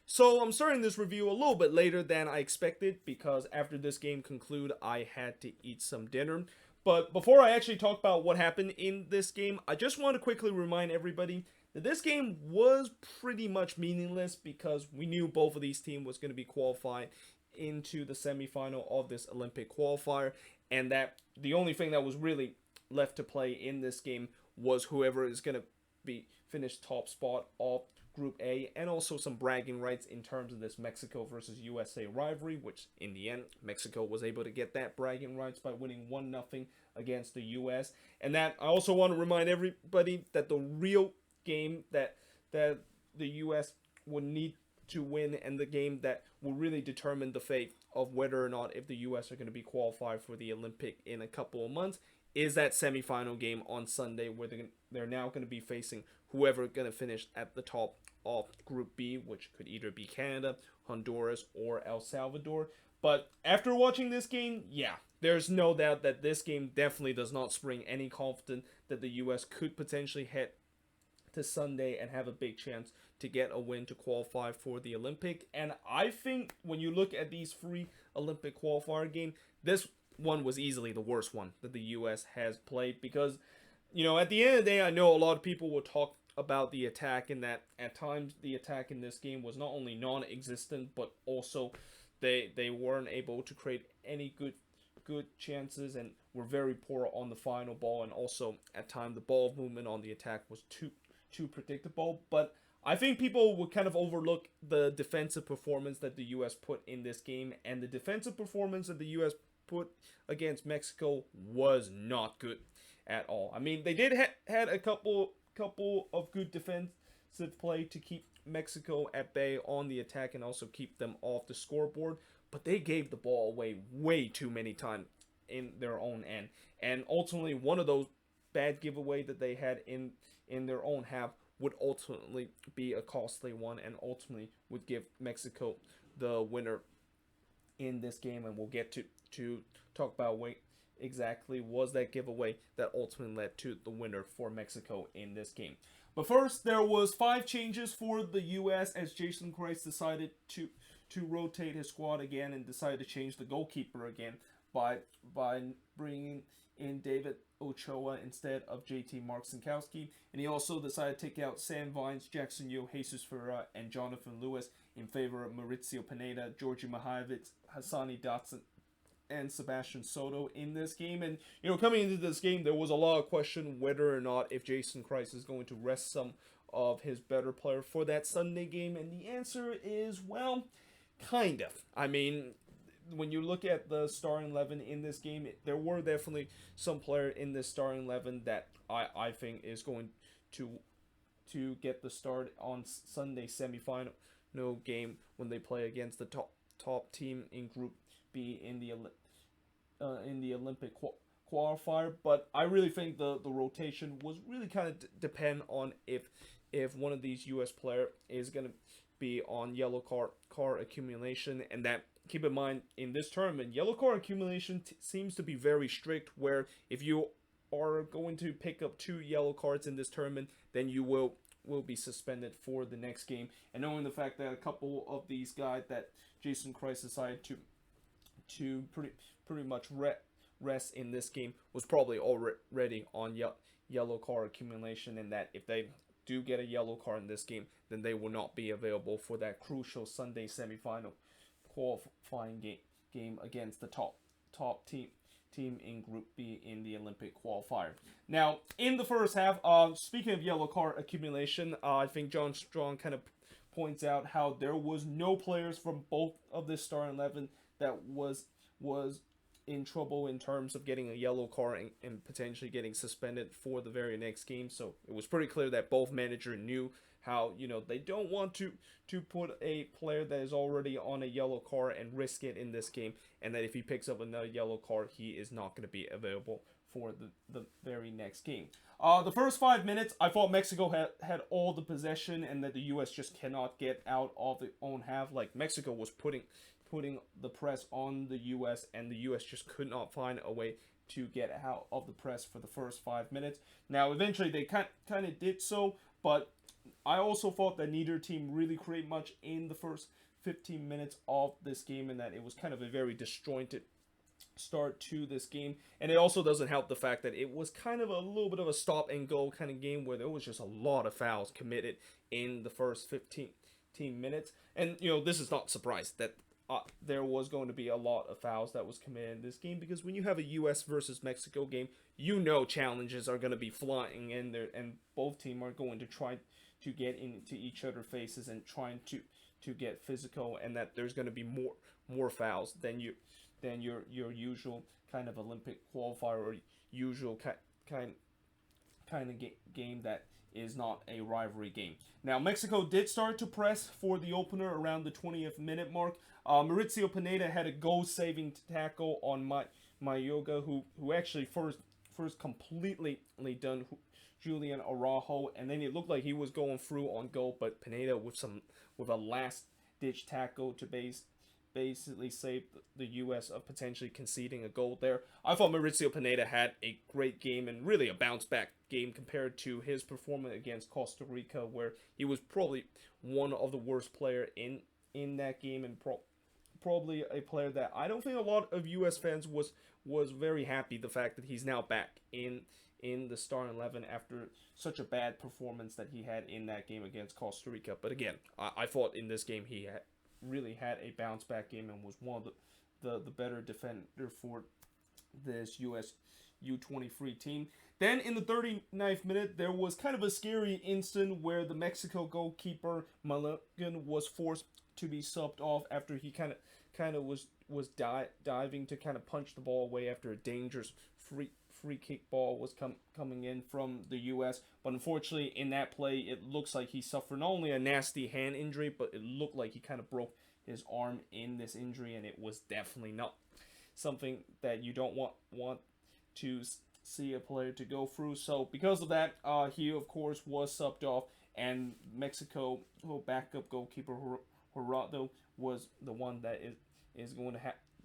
So I'm starting this review a little bit later than I expected because after this game concluded, I had to eat some dinner. But before I actually talk about what happened in this game, I just want to quickly remind everybody that this game was pretty much meaningless because we knew both of these teams was going to be qualified into the semifinal of this Olympic qualifier, and that the only thing that was really left to play in this game was whoever is going to be finished top spot of Group A, and also some bragging rights in terms of this Mexico versus USA rivalry, which in the end Mexico was able to get that bragging rights by winning 1-0 against the US. And that I also want to remind everybody that the real game that the US would need to win, and the game that will really determine the fate of whether or not if the US are going to be qualified for the Olympic in a couple of months, is that semifinal game on Sunday where they're now going to be facing whoever going to finish at the top of Group B, which could either be Canada, Honduras, or El Salvador. But after watching this game, yeah, there's no doubt that this game definitely does not spring any confidence that the US could potentially head to Sunday and have a big chance to get a win to qualify for the Olympic. And I think when you look at these three Olympic qualifier games, this one was easily the worst one that the US has played because, at the end of the day, I know a lot of people will talk about the attack and that at times the attack in this game was not only non-existent, but also they weren't able to create any good chances and were very poor on the final ball, and also at times the ball movement on the attack was too predictable. But I think people would kind of overlook the defensive performance that the US put in this game, and the defensive performance that the US put against Mexico was not good at all. I mean, they did had a couple of good defensive play to keep Mexico at bay on the attack and also keep them off the scoreboard, but they gave the ball away way too many times in their own end. And ultimately, one of those bad giveaway that they had in their own half would ultimately be a costly one and ultimately would give Mexico the winner in this game. And we'll get to talk about exactly was that giveaway that ultimately led to the winner for Mexico in this game. But first, there was 5 changes for the U.S. as Jason Christ decided to rotate his squad again and decided to change the goalkeeper again by bringing in David Ochoa instead of JT Marcinkowski. And he also decided to take out Sam Vines, Jackson Yo, Jesus Ferreira, and Jonathan Lewis in favor of Mauricio Pineda, Georgi Mihailovic, Hassani Dotson, and Sebastian Soto in this game. And coming into this game, there was a lot of question whether or not if Jason Christ is going to rest some of his better player for that Sunday game, and the answer is, well, kind of. I mean, when you look at the starting 11 in this game, there were definitely some player in this starting 11 that I think is going to get the start on Sunday semifinal game when they play against the top team in Group B in the Olympic qualifier. But I really think the rotation was really kind of depend on if one of these U.S. player is going to be on yellow card accumulation, and that keep in mind in this tournament, yellow card accumulation seems to be very strict, where if you are going to pick up 2 yellow cards in this tournament, then you will be suspended for the next game. And knowing the fact that a couple of these guys that Jason Christ decided to pretty much rest in this game was probably already on yellow card accumulation, and that if they do get a yellow card in this game, then they will not be available for that crucial Sunday semifinal qualifying game against the top team in Group B in the Olympic qualifier. Now, in the first half, speaking of yellow card accumulation, I think John Strong kind of points out how there was no players from both of the starting 11 that was in trouble in terms of getting a yellow card and potentially getting suspended for the very next game. So it was pretty clear that both managers knew how they don't want to put a player that is already on a yellow card and risk it in this game, and that if he picks up another yellow card, he is not going to be available for the very next game. The first 5 minutes, I thought Mexico had all the possession and that the U.S. just cannot get out of their own half. Like, Mexico was putting the press on the U.S., and the U.S. just could not find a way to get out of the press for the first 5 minutes. Now, eventually they kind of did so, but I also thought that neither team really created much in the first 15 minutes of this game, and that it was kind of a very disjointed start to this game. And it also doesn't help the fact that it was kind of a little bit of a stop and go kind of game where there was just a lot of fouls committed in the first 15 minutes. And this is not surprised that there was going to be a lot of fouls that was committed in this game, because when you have a US versus Mexico game, challenges are going to be flying in there, and both teams are going to try to get into each other's faces and trying to get physical, and that there's going to be more fouls than your usual kind of Olympic qualifier or usual kind of game that is not a rivalry game. Now, Mexico did start to press for the opener around the 20th minute mark. Mauricio Pineda had a goal-saving tackle on Mayoga, who actually first completely done Julian Araujo, and then it looked like he was going through on goal, but Pineda with a last-ditch tackle to basically save the U.S. of potentially conceding a goal there. I thought Mauricio Pineda had a great game, and really a bounce-back game compared to his performance against Costa Rica, where he was probably one of the worst players in that game, and probably a player that I don't think a lot of U.S. fans was very happy the fact that he's now back in the starting 11 after such a bad performance that he had in that game against Costa Rica. But again, I thought in this game he really had a bounce back game and was one of the better defender for this US U23 team. Then in the 39th minute, there was kind of a scary instant where the Mexico goalkeeper Mulligan was forced to be subbed off after he kind of was diving to kind of punch the ball away after a dangerous free kick ball was coming in from the U.S. But unfortunately, in that play, it looks like he suffered not only a nasty hand injury, but it looked like he kind of broke his arm in this injury, and it was definitely not something that you don't want to see a player to go through. So because of that, he of course was subbed off, and Mexico backup goalkeeper Gerardo was the one that is going to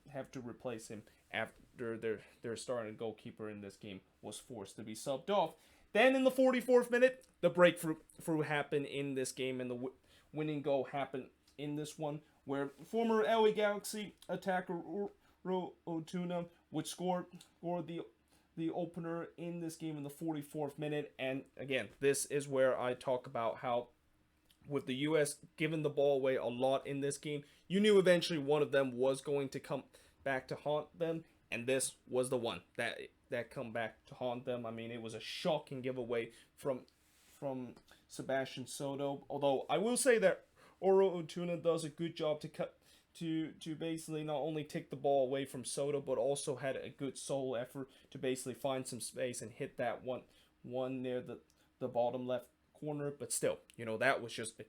have to replace him after their starting goalkeeper in this game was forced to be subbed off. Then in the 44th minute, the breakthrough happened in this game, and the winning goal happened in this one, where former LA Galaxy attacker Otuna would score the opener in this game in the 44th minute. And again, this is where I talk about how with the U.S. giving the ball away a lot in this game, you knew eventually one of them was going to come back to haunt them, and this was the one that come back to haunt them. I mean, it was a shocking giveaway from Sebastian Soto. Although I will say that Oro Otuna does a good job to basically not only take the ball away from Soto, but also had a good solo effort to basically find some space and hit that one near the bottom left corner. But still, that was just a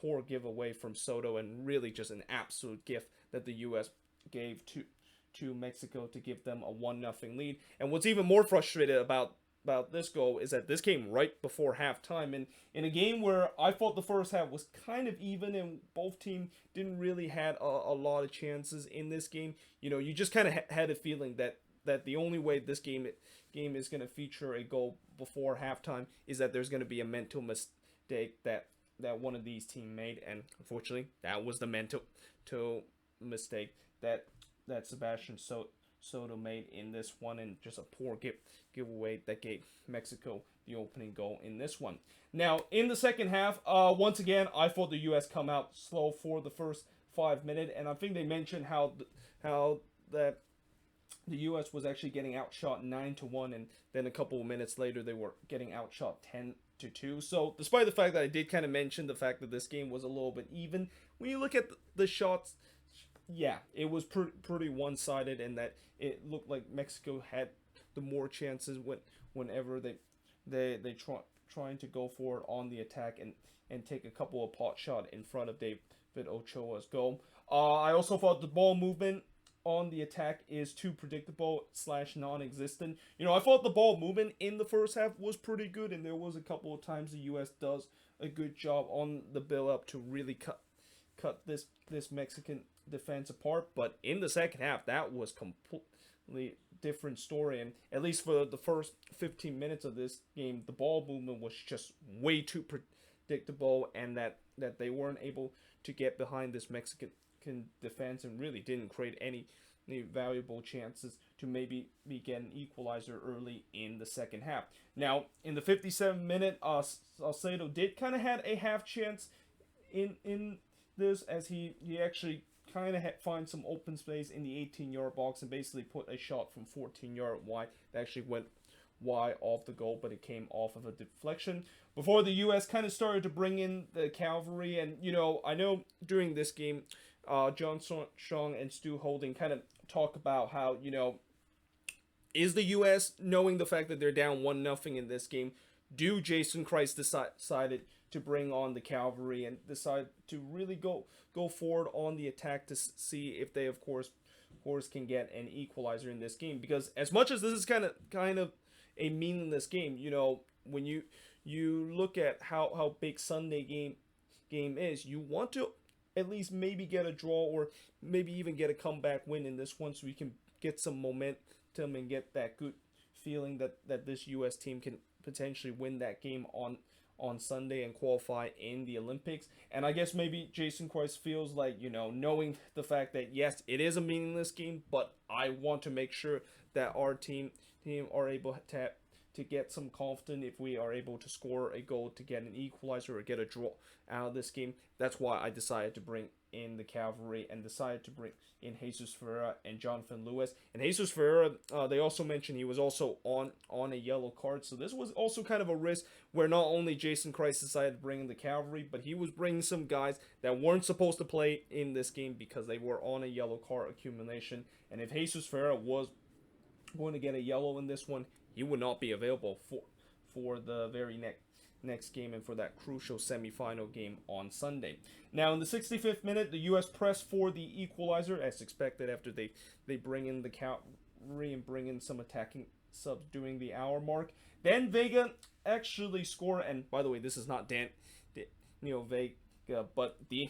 poor giveaway from Soto, and really just an absolute gift that the U.S. gave to Mexico to give them a 1-0 lead. And what's even more frustrated about this goal is that this came right before halftime, and in a game where I thought the first half was kind of even and both teams didn't really had a lot of chances in this game. You just kind of had a feeling that the only way this game is going to feature a goal before halftime is that there's going to be a mental mistake that one of these teams made, and unfortunately that was the mental mistake that Sebastian Soto made in this one, and just a poor giveaway that gave Mexico the opening goal in this one. Now, in the second half, once again, I thought the U.S. come out slow for the first 5 minutes, and I think they mentioned how that the U.S. was actually getting outshot 9-1, and then a couple of minutes later they were getting outshot 10-2. So, despite the fact that I did kind of mention the fact that this game was a little bit even, when you look at the shots, yeah, it was pretty one-sided, and that it looked like Mexico had the more chances whenever they trying to go for it on the attack and take a couple of pot shot in front of David Ochoa's goal. I also thought the ball movement on the attack is too predictable / non-existent. I thought the ball movement in the first half was pretty good, and there was a couple of times the U.S. does a good job on the build-up to really cut this Mexican defense apart. But in the second half, that was completely different story, and at least for the first 15 minutes of this game, the ball movement was just way too predictable, and that they weren't able to get behind this Mexican defense and really didn't create any valuable chances to maybe get an equalizer early in the second half. Now, in the 57th minute, Salcedo did kind of had a half chance in this, as he actually kind of find some open space in the 18-yard box and basically put a shot from 14-yard wide that actually went wide off the goal, but it came off of a deflection. Before the U.S. kind of started to bring in the cavalry, and I know during this game, John Shong and Stu Holding kind of talk about how is the U.S. knowing the fact that they're down 1-0 in this game, do Jason Christ decided to bring on the cavalry and decide to really go forward on the attack to see if they of course can get an equalizer in this game? Because as much as this is kind of a meaningless game, when you look at how big Sunday game is, you want to at least maybe get a draw or maybe even get a comeback win in this one, so we can get some momentum and get that good feeling that this U.S. team can potentially win that game on Sunday and qualify in the Olympics. And I guess maybe Jason Christ feels like, knowing the fact that yes, it is a meaningless game, but I want to make sure that our team are able to get some confidence if we are able to score a goal to get an equalizer or get a draw out of this game. That's why I decided to bring in the cavalry and decided to bring in Jesus Ferreira and Jonathan Lewis. And Jesus Ferreira, they also mentioned he was also on a yellow card, so this was also kind of a risk where not only Jason Christ decided to bring in the cavalry, but he was bringing some guys that weren't supposed to play in this game because they were on a yellow card accumulation. And if Jesus Ferreira was going to get a yellow in this one, he would not be available for the very next game and for that crucial semifinal game on Sunday. Now, in the 65th minute, the U.S. pressed for the equalizer, as expected, after they bring in the cavalry and bring in some attacking subs during the hour mark. Then Vega actually scored, and by the way, this is not Daniel Vega, but the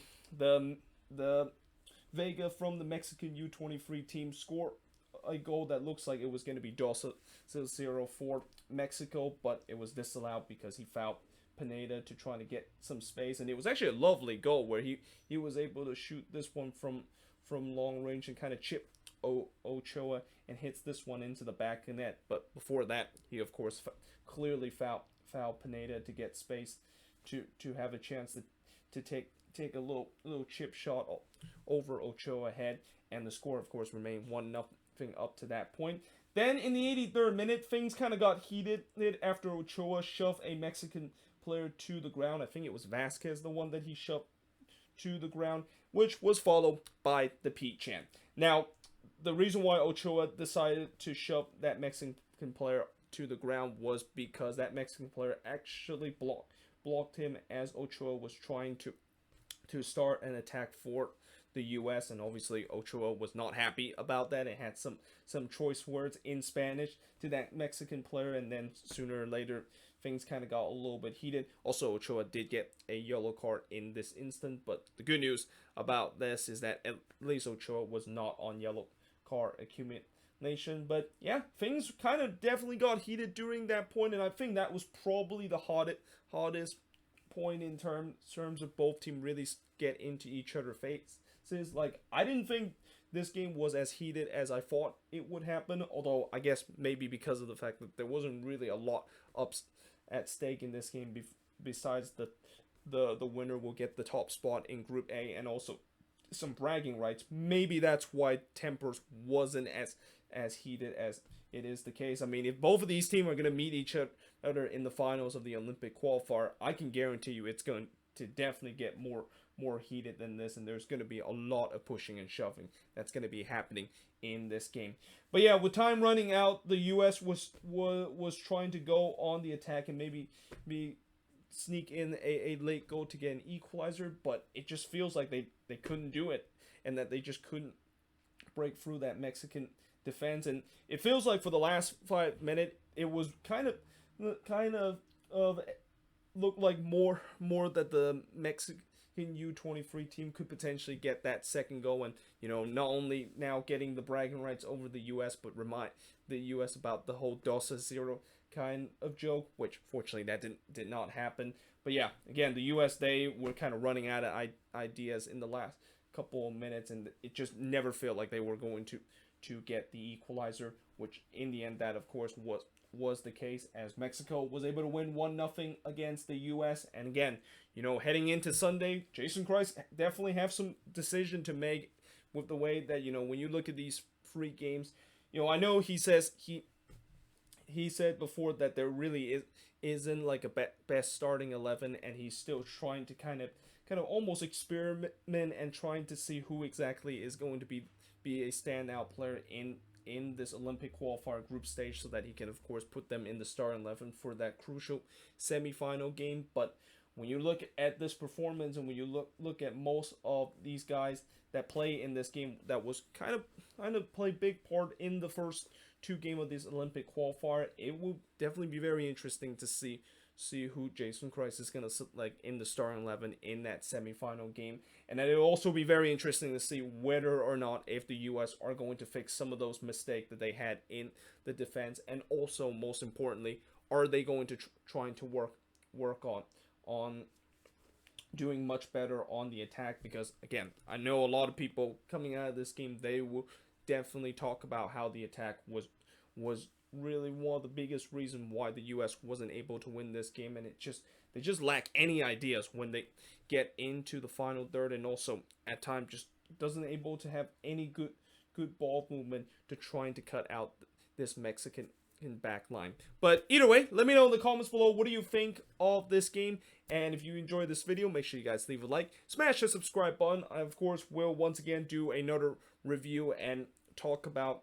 Vega from the Mexican U23 team scored a goal that looks like it was going to be 2-0 for Mexico, but it was disallowed because he fouled Pineda to try to get some space. And it was actually a lovely goal where he was able to shoot this one from long range and kind of chip Ochoa and hits this one into the back of the net. But before that, he of course clearly fouled Pineda to get space to have a chance to take a little chip shot over Ochoa head, and the score of course remained 1-0 up to that point. Then in the 83rd minute, things kind of got heated after Ochoa shoved a Mexican player to the ground. I think it was Vasquez, the one that he shoved to the ground, which was followed by the Pete chant. Now, the reason why Ochoa decided to shove that Mexican player to the ground was because that Mexican player actually blocked him as Ochoa was trying to start an attack for the U.S. and obviously Ochoa was not happy about that. It had some choice words in Spanish to that Mexican player, and then sooner or later things kind of got a little bit heated. Also, Ochoa did get a yellow card in this instant, but the good news about this is that at least Ochoa was not on yellow card accumulation. But yeah, things kind of definitely got heated during that point, and I think that was probably the hottest point in terms of both teams really get into each other's faces. Like, I didn't think this game was as heated as I thought it would happen, although I guess maybe because of the fact that there wasn't really a lot up at stake in this game besides the winner will get the top spot in Group A and also some bragging rights. Maybe that's why tempers wasn't as heated as it is the case. I mean, if both of these teams are going to meet each other in the finals of the Olympic qualifier, I can guarantee you it's going to definitely get more heated than this, and there's going to be a lot of pushing and shoving that's going to be happening in this game. But yeah, with time running out, the U.S. was trying to go on the attack and maybe sneak in a late goal to get an equalizer, but it just feels like they couldn't do it, and that they just couldn't break through that Mexican defense. And it feels like for the last 5 minutes, it was kind of looked like more that the Mexican U23 team could potentially get that second goal, and not only now getting the bragging rights over the U.S., but remind the U.S. about the whole 2-0 kind of joke, which fortunately that did not happen. But yeah, again, the US, they were kind of running out of ideas in the last couple of minutes, and it just never felt like they were going to get the equalizer, which in the end that of course was the case, as Mexico was able to win 1-0 against the US. And again, heading into Sunday, Jason Kreis definitely have some decision to make with the way that, when you look at these free games, I know he said before that there really isn't like a best starting 11, and he's still trying to kind of almost experiment and trying to see who exactly is going to be a standout player in this Olympic qualifier group stage, so that he can of course put them in the starting 11 for that crucial semifinal game. But when you look at this performance, and when you look at most of these guys that play in this game, that was kind of play big part in the first two games of this Olympic qualifier, it will definitely be very interesting to see who Jason Kreis is gonna sit like in the starting 11 in that semifinal game. And then it'll also be very interesting to see whether or not if the US are going to fix some of those mistakes that they had in the defense, and also most importantly, are they going to trying to work on doing much better on the attack. Because again, I know a lot of people coming out of this game, they will definitely talk about how the attack was really one of the biggest reasons why the US wasn't able to win this game. And they just lack any ideas when they get into the final third, and also at times just doesn't able to have any good ball movement to trying to cut out this Mexican back line. But either way, let me know in the comments below, what do you think of this game? And if you enjoyed this video, make sure you guys leave a like, smash the subscribe button. I of course will once again do another review and talk about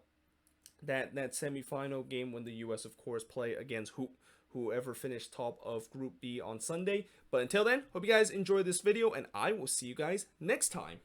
that semifinal game when the US of course play against whoever finished top of Group B on Sunday. But until then, hope you guys enjoy this video, and I will see you guys next time.